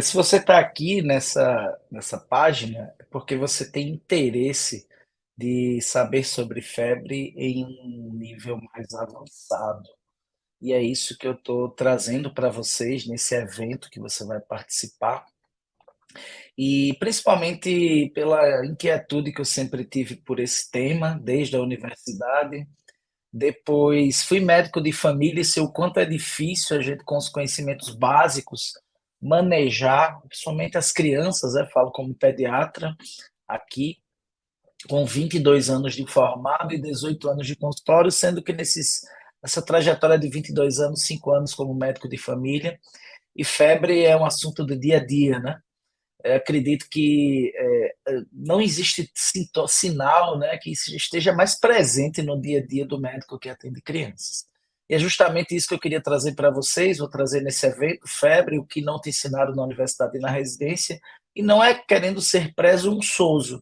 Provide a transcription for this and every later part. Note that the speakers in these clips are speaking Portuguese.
Se você está aqui nessa página, é porque você tem interesse de saber sobre febre em um nível mais avançado. E é isso que eu estou trazendo para vocês nesse evento que você vai participar. E principalmente pela inquietude que eu sempre tive por esse tema, desde a universidade. Depois fui médico de família e sei o quanto é difícil a gente, com os conhecimentos básicos, manejar, principalmente as crianças, né? Falo como pediatra aqui, com 22 anos de formado e 18 anos de consultório, sendo que nessa trajetória de 22 anos, 5 anos como médico de família, e febre é um assunto do dia a dia, né? Acredito que não existe sinal, né, que isso esteja mais presente no dia a dia do médico que atende crianças. E é justamente isso que eu queria trazer para vocês, vou trazer nesse evento, febre, o que não te ensinaram na universidade e na residência, e não é querendo ser presunçoso,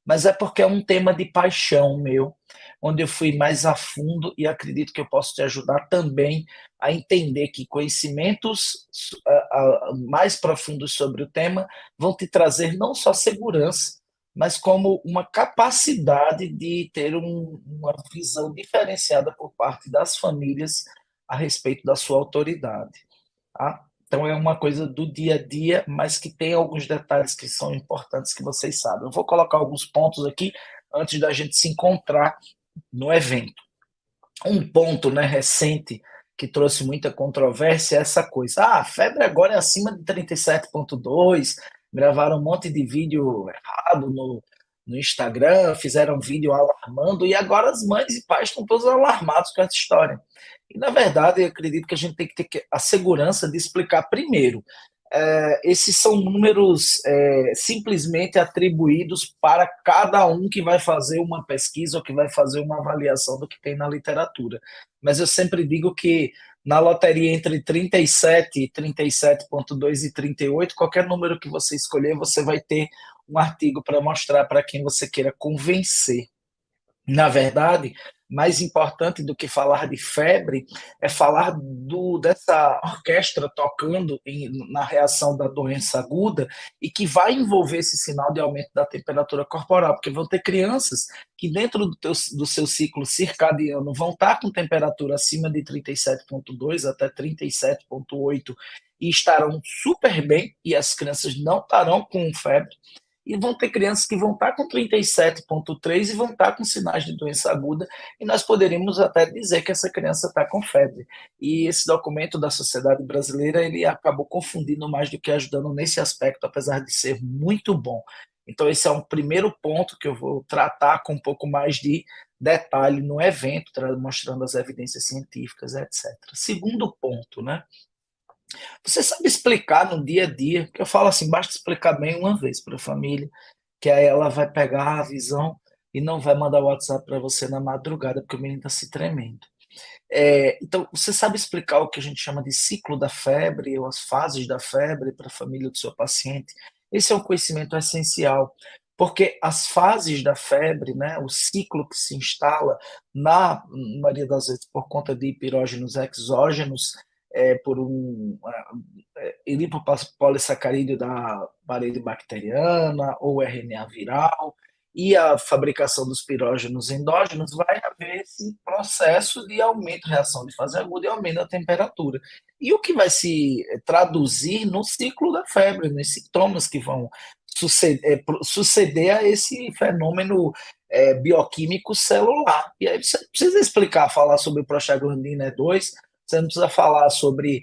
mas é porque é um tema de paixão meu, onde eu fui mais a fundo e acredito que eu posso te ajudar também a entender que conhecimentos mais profundos sobre o tema vão te trazer não só segurança, mas como uma capacidade de ter uma visão diferenciada por parte das famílias a respeito da sua autoridade. Tá? Então é uma coisa do dia a dia, mas que tem alguns detalhes que são importantes que vocês sabem. Eu vou colocar alguns pontos aqui antes da gente se encontrar no evento. Um ponto, né, recente que trouxe muita controvérsia é essa coisa. Ah, a febre agora é acima de 37,2. Gravaram um monte de vídeo errado no Instagram, fizeram um vídeo alarmando, e agora as mães e pais estão todos alarmados com essa história. E, na verdade, eu acredito que a gente tem que ter a segurança de explicar primeiro. Esses são números simplesmente atribuídos para cada um que vai fazer uma pesquisa ou que vai fazer uma avaliação do que tem na literatura. Mas eu sempre digo que na loteria entre 37, 37,2 e 38, qualquer número que você escolher, você vai ter um artigo para mostrar para quem você queira convencer. Na verdade, mais importante do que falar de febre é falar dessa orquestra tocando na reação da doença aguda e que vai envolver esse sinal de aumento da temperatura corporal, porque vão ter crianças que dentro do seu ciclo circadiano vão estar com temperatura acima de 37,2 até 37,8 e estarão super bem, e as crianças não estarão com febre, e vão ter crianças que vão estar com 37,3 e vão estar com sinais de doença aguda, e nós poderíamos até dizer que essa criança está com febre. E esse documento da Sociedade Brasileira, ele acabou confundindo mais do que ajudando nesse aspecto, apesar de ser muito bom. Então, esse é um primeiro ponto que eu vou tratar com um pouco mais de detalhe no evento, mostrando as evidências científicas, etc. Segundo ponto, né? Você sabe explicar no dia a dia, porque eu falo assim, basta explicar bem uma vez para a família, que aí ela vai pegar a visão e não vai mandar o WhatsApp para você na madrugada, porque o menino está se tremendo. Então, você sabe explicar o que a gente chama de ciclo da febre, ou as fases da febre para a família do seu paciente? Esse é um conhecimento essencial, porque as fases da febre, né, o ciclo que se instala, na maioria das vezes, por conta de pirógenos exógenos, por um lipopolissacarídeo da parede bacteriana ou RNA viral, e a fabricação dos pirógenos endógenos, vai haver esse processo de aumento, reação de fase aguda e aumento da temperatura. E o que vai se traduzir no ciclo da febre, nos sintomas que vão suceder a esse fenômeno bioquímico celular. E aí você não precisa explicar, falar sobre prostaglandina E2, você não precisa falar sobre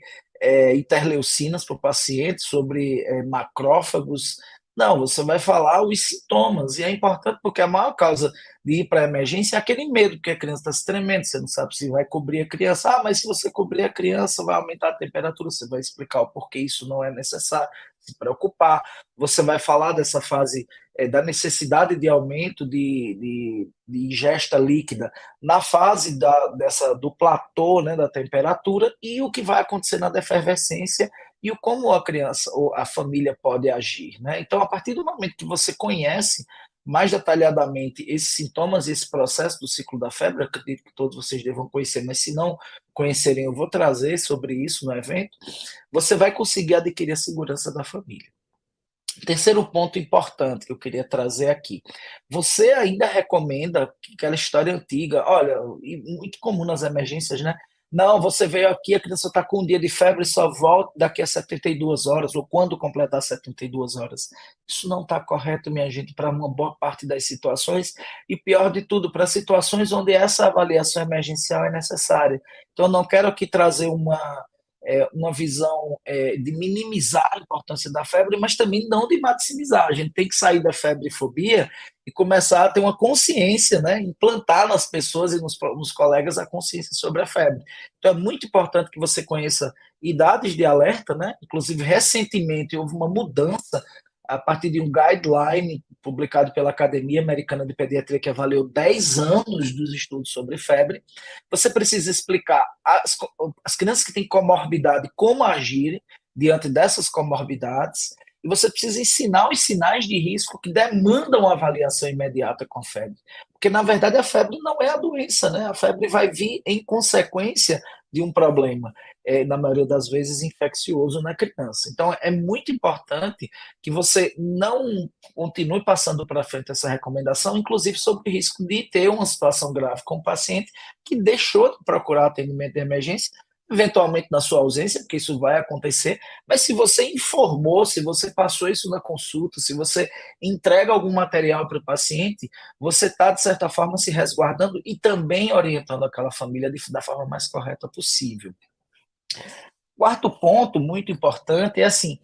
interleucinas para o paciente, sobre macrófagos. Não, você vai falar os sintomas, e é importante porque a maior causa de ir para a emergência é aquele medo, porque a criança está se tremendo, você não sabe se vai cobrir a criança. Ah, mas se você cobrir a criança, vai aumentar a temperatura, você vai explicar o porquê isso não é necessário, se preocupar. Você vai falar dessa fase, da necessidade de aumento de ingesta líquida na fase do platô, né, da temperatura, e o que vai acontecer na defervescência e como a criança ou a família pode agir, né? Então, a partir do momento que você conhece mais detalhadamente esses sintomas e esse processo do ciclo da febre, acredito que todos vocês devam conhecer, mas se não conhecerem, eu vou trazer sobre isso no evento, você vai conseguir adquirir a segurança da família. Terceiro ponto importante que eu queria trazer aqui. Você ainda recomenda aquela história antiga, olha, e muito comum nas emergências, né? Não, você veio aqui, a criança está com um dia de febre, só volta daqui a 72 horas, ou quando completar 72 horas. Isso não está correto, minha gente, para uma boa parte das situações, e pior de tudo, para situações onde essa avaliação emergencial é necessária. Então, eu não quero aqui trazer uma visão de minimizar a importância da febre, mas também não de maximizar. A gente tem que sair da febrefobia e começar a ter uma consciência, né? Implantar nas pessoas e nos colegas a consciência sobre a febre. Então, é muito importante que você conheça idades de alerta, né? Inclusive, recentemente houve uma mudança a partir de um guideline publicado pela Academia Americana de Pediatria, que avaliou 10 anos dos estudos sobre febre. Você precisa explicar às crianças que têm comorbidade como agirem diante dessas comorbidades, e você precisa ensinar os sinais de risco que demandam avaliação imediata com febre. Porque, na verdade, a febre não é a doença, né? A febre vai vir em consequência de um problema, na maioria das vezes infeccioso na criança. Então, é muito importante que você não continue passando para frente essa recomendação, inclusive sobre o risco de ter uma situação grave com o paciente que deixou de procurar atendimento de emergência, eventualmente na sua ausência, porque isso vai acontecer, mas se você informou, se você passou isso na consulta, se você entrega algum material para o paciente, você está, de certa forma, se resguardando e também orientando aquela família da forma mais correta possível. Quarto ponto, muito importante, é assim,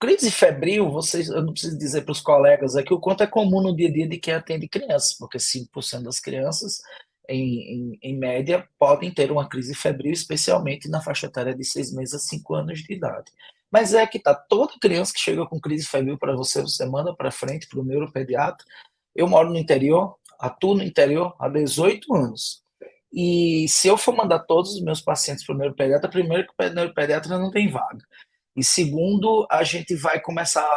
crise febril, vocês, eu não preciso dizer para os colegas aqui o quanto é comum no dia a dia de quem atende crianças, porque 5% das crianças, em média, podem ter uma crise febril, especialmente na faixa etária de 6 meses a 5 anos de idade. Mas é que tá, toda criança que chega com crise febril para você, você manda para frente para o neuropediatra. Eu moro no interior, atuo no interior há 18 anos. E se eu for mandar todos os meus pacientes para o neuropediatra, primeiro que o neuropediatra não tem vaga. E segundo, a gente vai começar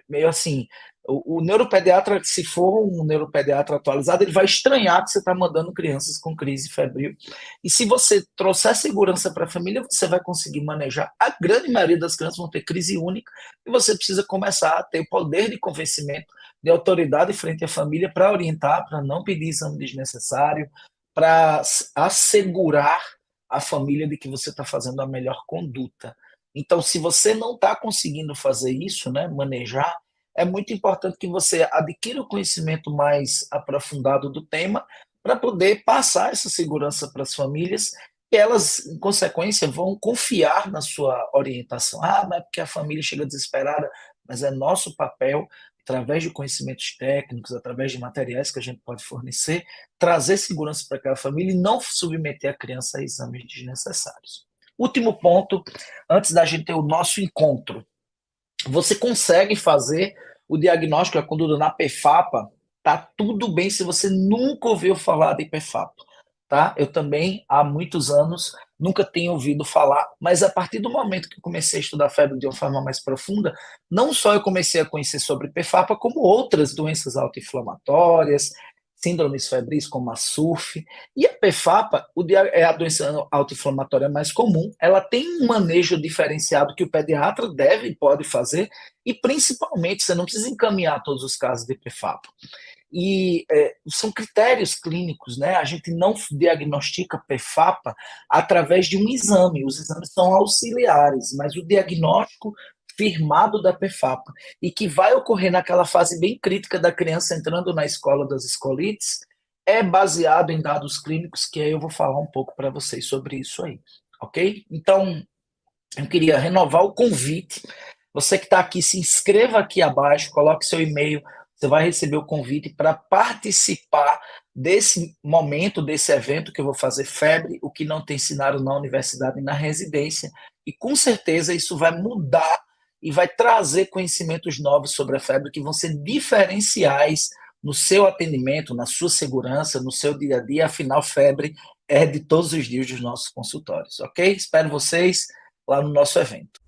meio assim, o neuropediatra, se for um neuropediatra atualizado, ele vai estranhar que você está mandando crianças com crise febril. E se você trouxer segurança para a família, você vai conseguir manejar. A grande maioria das crianças vão ter crise única e você precisa começar a ter poder de convencimento, de autoridade frente à família para orientar, para não pedir exame desnecessário, para assegurar a família de que você está fazendo a melhor conduta. Então, se você não está conseguindo fazer isso, né, manejar, é muito importante que você adquira o conhecimento mais aprofundado do tema para poder passar essa segurança para as famílias e elas, em consequência, vão confiar na sua orientação. Ah, mas é porque a família chega desesperada, mas é nosso papel, através de conhecimentos técnicos, através de materiais que a gente pode fornecer, trazer segurança para aquela família e não submeter a criança a exames desnecessários. Último ponto, antes da gente ter o nosso encontro. Você consegue fazer o diagnóstico, a conduta na PFAPA, tá tudo bem se você nunca ouviu falar de PFAPA, tá? Eu também, há muitos anos, nunca tinha ouvido falar, mas a partir do momento que eu comecei a estudar febre de uma forma mais profunda, não só eu comecei a conhecer sobre PFAPA, como outras doenças autoinflamatórias, síndromes febris como a SURF, e a PFAPA é a doença autoinflamatória mais comum, ela tem um manejo diferenciado que o pediatra deve e pode fazer, e principalmente você não precisa encaminhar todos os casos de PFAPA. E são critérios clínicos, né? A gente não diagnostica PFAPA através de um exame, os exames são auxiliares, mas o diagnóstico firmado da PFAPA, e que vai ocorrer naquela fase bem crítica da criança entrando na escola das escolites, é baseado em dados clínicos, que aí eu vou falar um pouco para vocês sobre isso aí, ok? Então, eu queria renovar o convite. Você que está aqui, se inscreva aqui abaixo, coloque seu e-mail, você vai receber o convite para participar desse momento, desse evento que eu vou fazer, Febre, o que não te ensinaram na universidade e na residência. E com certeza isso vai mudar e vai trazer conhecimentos novos sobre a febre que vão ser diferenciais no seu atendimento, na sua segurança, no seu dia a dia. Afinal, febre é de todos os dias dos nossos consultórios, ok? Espero vocês lá no nosso evento.